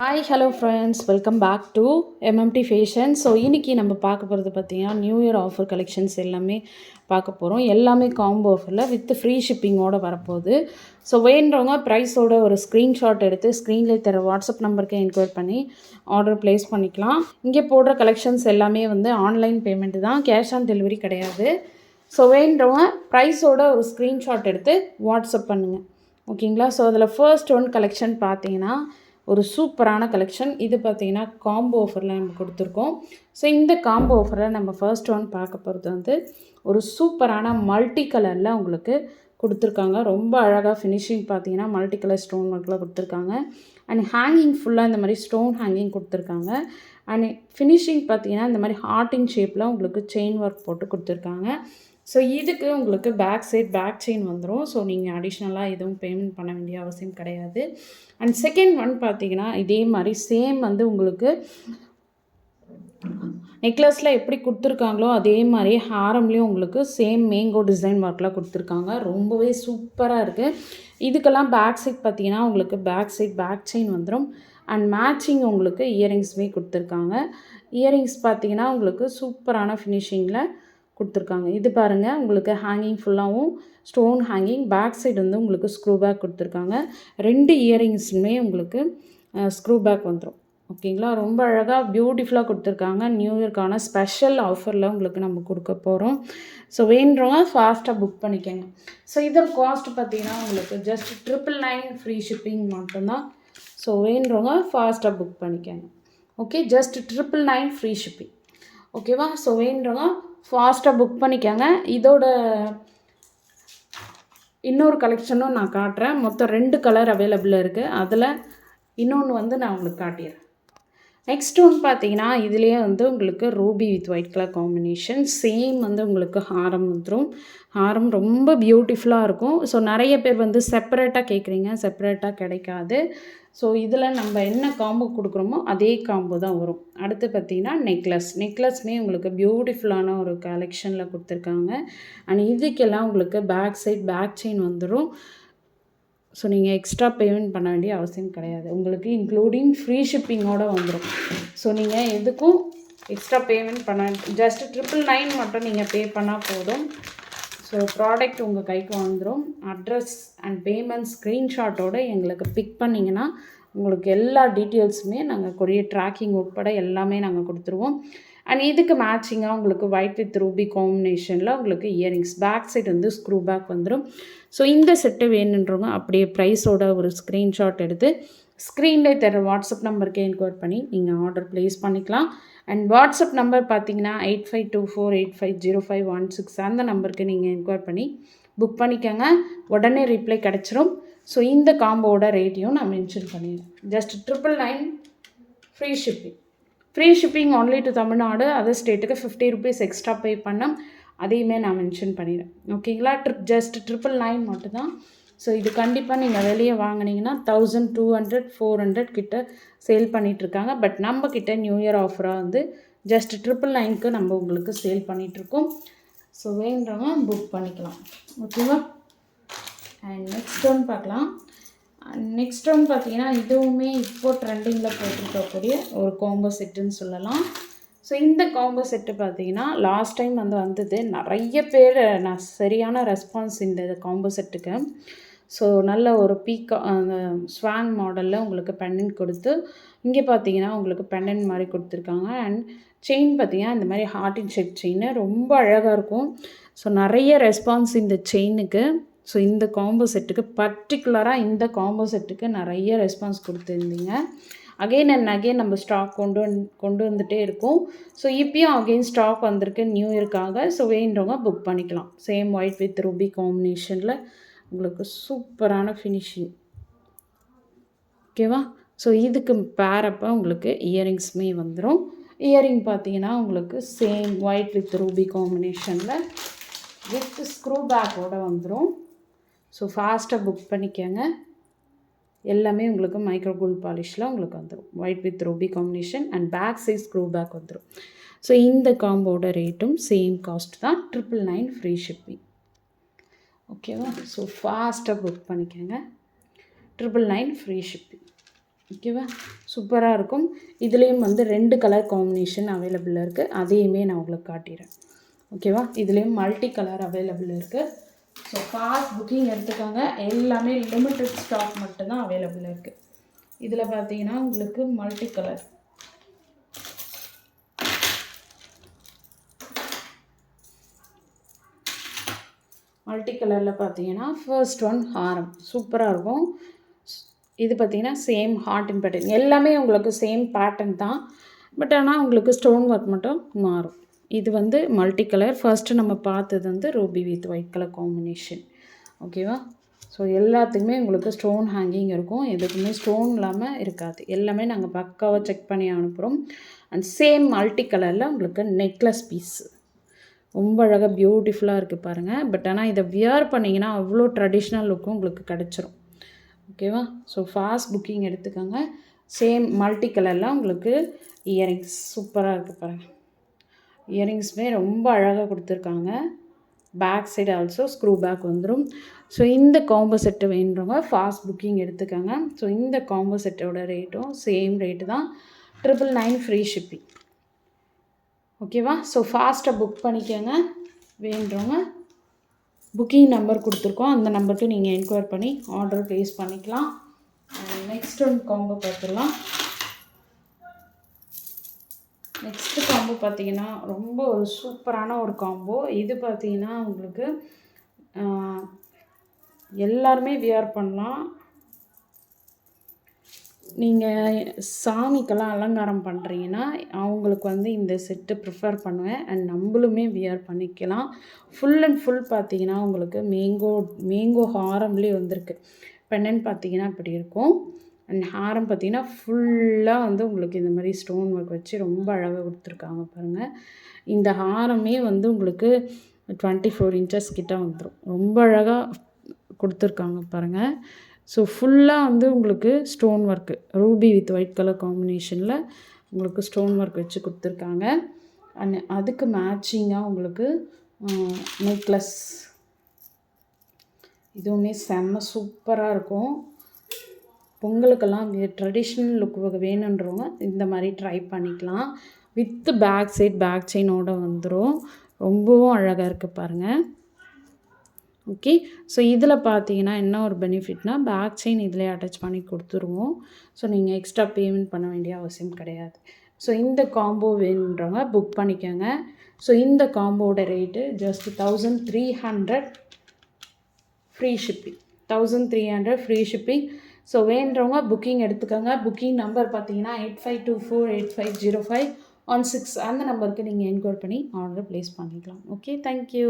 Hi hello friends, welcome back to MMT fashion. So இன்றைக்கி நம்ம பார்க்க போகிறது பார்த்திங்கன்னா நியூ இயர் ஆஃபர் கலெக்ஷன்ஸ் எல்லாமே பார்க்க போகிறோம். எல்லாமே காம்போ ஆஃபரில் வித் ஃப்ரீ ஷிப்பிங்கோடு வரப்போகுது. ஸோ வேண்டவங்க ப்ரைஸோட ஒரு ஸ்க்ரீன்ஷாட் எடுத்து ஸ்க்ரீனில் தர வாட்ஸ்அப் நம்பருக்கு என்கொயர் பண்ணி ஆர்டர் ப்ளேஸ் பண்ணிக்கலாம். இங்கே போடுற கலெக்ஷன்ஸ் எல்லாமே ஆன்லைன் பேமெண்ட்டு தான், கேஷ் ஆன் டெலிவரி கிடையாது. ஸோ வேண்டவங்க ப்ரைஸோட ஒரு ஸ்க்ரீன்ஷாட் எடுத்து வாட்ஸ்அப் பண்ணுங்கள், ஓகேங்களா. ஸோ அதில் ஃபர்ஸ்ட் ஒன் கலெக்ஷன் பார்த்தீங்கன்னா ஒரு சூப்பரான கலெக்ஷன். இது பார்த்திங்கன்னா காம்போ ஆஃபரில் நம்ம கொடுத்துருக்கோம். ஸோ இந்த காம்போ ஆஃபரில் நம்ம ஃபர்ஸ்ட் ஒன் பார்க்க போகிறது ஒரு சூப்பரான மல்டி கலரில் உங்களுக்கு கொடுத்துருக்காங்க. ரொம்ப அழகாக ஃபினிஷிங் பார்த்தீங்கன்னா மல்டி கலர் ஸ்டோன் ஒர்க்கில் கொடுத்துருக்காங்க. அண்ட் ஹேங்கிங் ஃபுல்லாக இந்த மாதிரி ஸ்டோன் ஹேங்கிங் கொடுத்துருக்காங்க. அண்ட் ஃபினிஷிங் பார்த்தீங்கன்னா இந்த மாதிரி ஹார்ட்டிங் ஷேப்பில் உங்களுக்கு செயின் ஒர்க் போட்டு கொடுத்துருக்காங்க. ஸோ இதுக்கு உங்களுக்கு பேக் செயின் வந்துடும். ஸோ நீங்கள் அடிஷ்னலாக எதுவும் பேமெண்ட் பண்ண வேண்டிய அவசியம் கிடையாது. அண்ட் செகண்ட் ஒன் பார்த்தீங்கன்னா இதே மாதிரி சேம் உங்களுக்கு நெக்லஸில் எப்படி கொடுத்துருக்காங்களோ அதே மாதிரி ஹாரம்லேயும் உங்களுக்கு சேம் மேங்கோ டிசைன் ஒர்க்கில் கொடுத்துருக்காங்க. ரொம்பவே சூப்பராக இருக்குது. இதுக்கெல்லாம் பேக் சைட் பார்த்தீங்கன்னா உங்களுக்கு பேக் செயின் வந்துடும். அண்ட் மேட்சிங் உங்களுக்கு இயரிங்ஸுமே கொடுத்துருக்காங்க. இயரிங்ஸ் பார்த்தீங்கன்னா உங்களுக்கு சூப்பரான ஃபினிஷிங்கில் கொடுத்துருக்காங்க. இது பாருங்கள், உங்களுக்கு ஹேங்கிங் ஃபுல்லாகவும் ஸ்டோன் ஹேங்கிங், பேக் சைடு உங்களுக்கு ஸ்க்ரூ பேக் கொடுத்துருக்காங்க. 2 இயரிங்ஸுமே உங்களுக்கு ஸ்க்ரூ பேக் வந்துடும், ஓகேங்களா. ரொம்ப அழகாக பியூட்டிஃபுல்லாக கொடுத்துருக்காங்க. நியூ இயர்க்கான ஸ்பெஷல் ஆஃபரில் உங்களுக்கு நம்ம கொடுக்க போகிறோம். ஸோ வேண்டுறவங்க ஃபாஸ்ட்டாக புக் பண்ணிக்கோங்க. ஸோ இதோட காஸ்ட் பார்த்தீங்கன்னா உங்களுக்கு ஜஸ்ட் 999 ஃப்ரீ ஷிப்பிங் மட்டும்தான். ஸோ வேண்டுறவங்க ஃபாஸ்ட்டாக புக் பண்ணிக்கோங்க. ஓகே, ஜஸ்ட் 999 ஃப்ரீ ஷிப்பிங், ஓகேவா. ஸோ வேண்டுறவங்க ஃபாஸ்ட்டாக புக் பண்ணிக்கோங்க. இதோட இன்னொரு கலெக்ஷனும் நான் காட்டுறேன். மொத்தம் 2 கலர் அவைலபிளாக இருக்குது. அதில் இன்னொன்று நான் உங்களுக்கு காட்டிடுறேன். நெக்ஸ்ட் ஒன்று பார்த்தீங்கன்னா இதுலேயே உங்களுக்கு Ruby with white colour combination. Same உங்களுக்கு ஹாரம் வந்துடும். ஹாரம் ரொம்ப பியூட்டிஃபுல்லாக இருக்கும். ஸோ நிறைய பேர் செப்பரேட்டாக கேட்குறீங்க, செப்பரேட்டாக கிடைக்காது. ஸோ இதில் நம்ம என்ன காம்போ கொடுக்குறோமோ அதே காம்போ தான் வரும். அடுத்து பார்த்தீங்கன்னா நெக்லஸ்மே உங்களுக்கு பியூட்டிஃபுல்லான ஒரு கலெக்ஷனில் கொடுத்துருக்காங்க. அண்ட் இதுக்கெல்லாம் உங்களுக்கு பேக் செயின் வந்துடும். ஸோ நீங்கள் எக்ஸ்ட்ரா பேமெண்ட் பண்ண வேண்டிய அவசியம் கிடையாது. உங்களுக்கு இன்க்ளூடிங் ஃப்ரீ ஷிப்பிங்கோடு வந்துடும். ஸோ நீங்கள் எதுக்கும் எக்ஸ்ட்ரா பேமெண்ட் பண்ண, ஜஸ்ட் 999 மட்டும் நீங்கள் பே பண்ணால் போதும். ஸோ ப்ராடக்ட் உங்கள் கைக்கு வந்துடும். அட்ரஸ் அண்ட் பேமெண்ட் ஸ்க்ரீன்ஷாட்டோடு எங்களுக்கு பிக் பண்ணிங்கன்னா உங்களுக்கு எல்லா டீட்டெயில்ஸுமே நாங்கள் கொரியர் ட்ராக்கிங் உட்பட எல்லாமே நாங்கள் கொடுத்துருவோம். அண்ட் இதுக்கு மேட்சிங்காக உங்களுக்கு ஒயிட் வித் ரூபி காம்பினேஷனில் உங்களுக்கு earrings, back side screw back வந்துடும். ஸோ இந்த செட்டு வேணுன்றவங்க அப்படியே ப்ரைஸோட ஒரு ஸ்க்ரீன்ஷாட் எடுத்து ஸ்க்ரீனில் தர வாட்ஸ்அப் நம்பருக்கு என்கொயர் பண்ணி நீங்கள் ஆர்டர் ப்ளேஸ் பண்ணிக்கலாம். அண்ட் வாட்ஸ்அப் நம்பர் பார்த்தீங்கன்னா 8524850516 அந்த நம்பருக்கு நீங்கள் என்கொயர் பண்ணி புக் பண்ணிக்கோங்க. உடனே ரிப்ளை கிடச்சிரும். ஸோ இந்த காம்போட ரேட்டையும் நான் மென்ஷன் பண்ணிடுறேன். Just 999 free shipping only to Tamil Nadu. Other ஸ்டேட்டுக்கு 50 rupees எக்ஸ்ட்ரா பே பண்ணோம், அதையுமே நான் மென்ஷன் பண்ணிடுறேன், ஓகேங்களா. ஜஸ்ட் 999 மட்டும்தான். ஸோ இது கண்டிப்பாக நீங்கள் வெளியே வாங்கினீங்கன்னா 1200-400 கிட்ட சேல் பண்ணிகிட்ருக்காங்க. பட் நம்மக்கிட்ட நியூ இயர் ஆஃபராக ஜஸ்ட் 999க்கு நம்ம உங்களுக்கு சேல் பண்ணிகிட்ருக்கோம். ஸோ வேண்டவங்க புக் பண்ணிக்கலாம், ஓகேவா. அண்ட் நெக்ஸ்ட் ஒன் பார்க்கலாம். நெக்ஸ்ட் ஒன் பார்த்தீங்கன்னா இதுவுமே இப்போது ட்ரெண்டிங்கில் போட்டிருக்கக்கூடிய ஒரு காம்போ செட்டுன்னு சொல்லலாம். ஸோ இந்த காம்போ செட்டு பார்த்தீங்கன்னா லாஸ்ட் டைம் வந்தது நிறைய பேர் சரியான ரெஸ்பான்ஸ் இந்த காம்போ செட்டுக்கு. ஸோ நல்ல ஒரு அந்த ஸ்வான் மாடலில் உங்களுக்கு பெண்டன்ட் கொடுத்து, இங்கே பார்த்தீங்கன்னா உங்களுக்கு பெண்டன்ட் மாதிரி கொடுத்துருக்காங்க. அண்ட் செயின் பார்த்தீங்கன்னா இந்த மாதிரி ஹார்ட்டின் ஷேப் செயின் ரொம்ப அழகாக இருக்கும். ஸோ நிறைய ரெஸ்பான்ஸ் இந்த செயினுக்கு. ஸோ இந்த காம்போ செட்டுக்கு பர்டிகுலராக இந்த காம்போ செட்டுக்கு நிறைய ரெஸ்பான்ஸ் கொடுத்துருந்தீங்க. அகெயின் அண்ட் அகெயின் நம்ம ஸ்டாக் கொண்டு வந்துகிட்டே இருக்கோம். ஸோ இப்போயும் அகெயின் ஸ்டாக் வந்திருக்கு நியூ இயர்க்காக. ஸோ வேண்டவங்க புக் பண்ணிக்கலாம். சேம் ஒயிட் வித் ரூபி காம்பினேஷனில் உங்களுக்கு சூப்பரான ஃபினிஷிங், ஓகேவா. ஸோ இதுக்கு பேரப்போ உங்களுக்கு இயரிங்ஸுமே வந்துடும். இயரிங் பார்த்தீங்கன்னா உங்களுக்கு சேம் ஒயிட் வித் ரூபி காம்பினேஷனில் வித் ஸ்க்ரூ பேக்கோடு வந்துடும். ஸோ ஃபாஸ்ட்டாக புக் பண்ணிக்கோங்க. எல்லாமே உங்களுக்கு மைக்ரோ கோல்ட் பாலிஷில் உங்களுக்கு வந்துடும். White with ruby combination and back size screw back வந்துடும். ஸோ இந்த காம்போட ரேட்டும் சேம் காஸ்ட் தான், 999 ஃப்ரீ ஷிப்பிங், ஓகேவா. ஸோ ஃபாஸ்ட்டாக புக் பண்ணிக்கோங்க. 999 ஃப்ரீ ஷிப்பிங். ஓகேவா, சூப்பராக இருக்கும். இதுலேயும் வந்து 2 கலர் காம்பினேஷன் அவைலபிளாக இருக்குது, அதையுமே நான் உங்களுக்கு காட்டிடுறேன். ஓகேவா, இதுலேயும் மல்டி கலர் அவைலபிள் இருக்குது. ஸோ ஃபாஸ்ட் புக்கிங் எடுத்துக்கோங்க. எல்லாமே லிமிட்டட் ஸ்டாக் மட்டும்தான் அவைலபிள் இருக்குது. இதில் பார்த்தீங்கன்னா உங்களுக்கு மல்டி கலர், மல்டி கலரில் பார்த்தீங்கன்னா ஃபர்ஸ்ட் ஒன் ஹாரம் சூப்பராக இருக்கும். இது பார்த்தீங்கன்னா சேம் ஹார்ட் அண்ட் பேட்டர்ன், எல்லாமே உங்களுக்கு சேம் பேட்டர்ன் தான், பட் ஆனால் உங்களுக்கு ஸ்டோன் ஒர்க் மட்டும் மாறும். இது வந்து மல்டி கலர். ஃபர்ஸ்ட்டு நம்ம பார்த்தது வந்து Ruby with white colour combination. ஓகேவா, ஸோ எல்லாத்துக்குமே உங்களுக்கு ஸ்டோன் ஹேங்கிங் இருக்கும், எதுக்குமே ஸ்டோன் இல்லாமல் இருக்காது. எல்லாமே நாங்கள் பக்காவாக செக் பண்ணி அனுப்புகிறோம். அண்ட் சேம் மல்டி கலரில் உங்களுக்கு நெக்லஸ் பீஸு ரொம்ப அழகாக பியூட்டிஃபுல்லாக இருக்குது பாருங்கள். பட் ஆனால் இதை வியர் பண்ணிங்கன்னா அவ்வளோ ட்ரெடிஷ்னல் லுக்கும் உங்களுக்கு கிடச்சிரும். ஓகேவா, ஸோ ஃபாஸ்ட் புக்கிங் எடுத்துக்கோங்க. சேம் மல்டி கலரில் உங்களுக்கு இயரிங்ஸ் சூப்பராக இருக்குது பாருங்கள். இயரிங்ஸுமே ரொம்ப அழகாக கொடுத்துருக்காங்க. Back side also screw back வந்துடும். ஸோ இந்த காம்போ செட்டு வேணுறவங்க ஃபாஸ்ட் புக்கிங் எடுத்துக்கோங்க. ஸோ இந்த காம்போ செட்டோட ரேட்டும் சேம் ரேட்டு தான், 999 ஃப்ரீ ஷிப்பிங். ஓகேவா, ஸோ ஃபாஸ்ட்டாக புக் பண்ணிக்கோங்க. வேண்டுறவங்க புக்கிங் நம்பர் கொடுத்துருக்கோம், அந்த நம்பருக்கு நீங்கள் என்கொயர் பண்ணி ஆர்டர் ப்ளேஸ் பண்ணிக்கலாம். நெக்ஸ்ட் ஒன் காம்போ பார்த்துடலாம். நெக்ஸ்ட்டு காம்போ பார்த்தீங்கன்னா ரொம்ப ஒரு சூப்பரான ஒரு காம்போ. இது பார்த்தீங்கன்னா உங்களுக்கு எல்லாருமே வியர் பண்ணலாம். நீங்கள் சாமிக்கெல்லாம் அலங்காரம் பண்ணுறீங்கன்னா அவங்களுக்கு வந்து இந்த செட்டு ப்ரிஃபர் பண்ணுவேன். அண்ட் நம்மளுமே வியர் பண்ணிக்கலாம். ஃபுல் அண்ட் ஃபுல் பார்த்தீங்கன்னா உங்களுக்கு மேங்கோ ஹாரம்லேயே வந்திருக்கு. பெண்ணன் பார்த்தீங்கன்னா இப்படி இருக்கும். அண்ட் ஹாரம் பார்த்தீங்கன்னா ஃபுல்லாக வந்து உங்களுக்கு இந்த மாதிரி ஸ்டோன் ஒர்க் வச்சு ரொம்ப அழகாக கொடுத்துருக்காங்க பாருங்கள். இந்த ஹாரமே வந்து உங்களுக்கு 24 இன்ச்சஸ் கிட்ட வந்துடும். ரொம்ப அழகாக கொடுத்துருக்காங்க பாருங்கள். ஸோ ஃபுல்லாக வந்து உங்களுக்கு stone work Ruby with white colour காம்பினேஷனில் உங்களுக்கு ஸ்டோன் ஒர்க் வச்சு கொடுத்துருக்காங்க. அண்ட் அதுக்கு மேட்சிங்காக உங்களுக்கு நெக்லஸ், இதுவுமே செம்ம சூப்பராக இருக்கும். பொங்கலுக்கெல்லாம் ட்ரெடிஷ்னல் லுக் வேணுன்றவங்க இந்த மாதிரி ட்ரை பண்ணிக்கலாம். வித்து பேக் செயினோடு வந்துடும். ரொம்பவும் அழகாக இருக்குது பாருங்கள். ஓகே, ஸோ இதில் பார்த்தீங்கன்னா என்ன ஒரு பெனிஃபிட்னால் பேக் செயின் இதிலே அட்டாச் பண்ணி கொடுத்துருவோம். ஸோ நீங்கள் எக்ஸ்ட்ரா பேமெண்ட் பண்ண வேண்டிய அவசியம் கிடையாது. ஸோ இந்த காம்போ வேணுன்றவங்க புக் பண்ணிக்கோங்க. ஸோ இந்த காம்போட rate just 1300 free shipping. 1300 free shipping. So வேணுன்றவங்க புக்கிங் எடுத்துக்கோங்க. புக்கிங் நம்பர் பார்த்தீங்கன்னா 8524850516 அந்த நம்பருக்கு நீங்கள் என்கொயர் பண்ணி ஆர்டர் ப்ளேஸ் பண்ணிக்கலாம். Okay, thank you.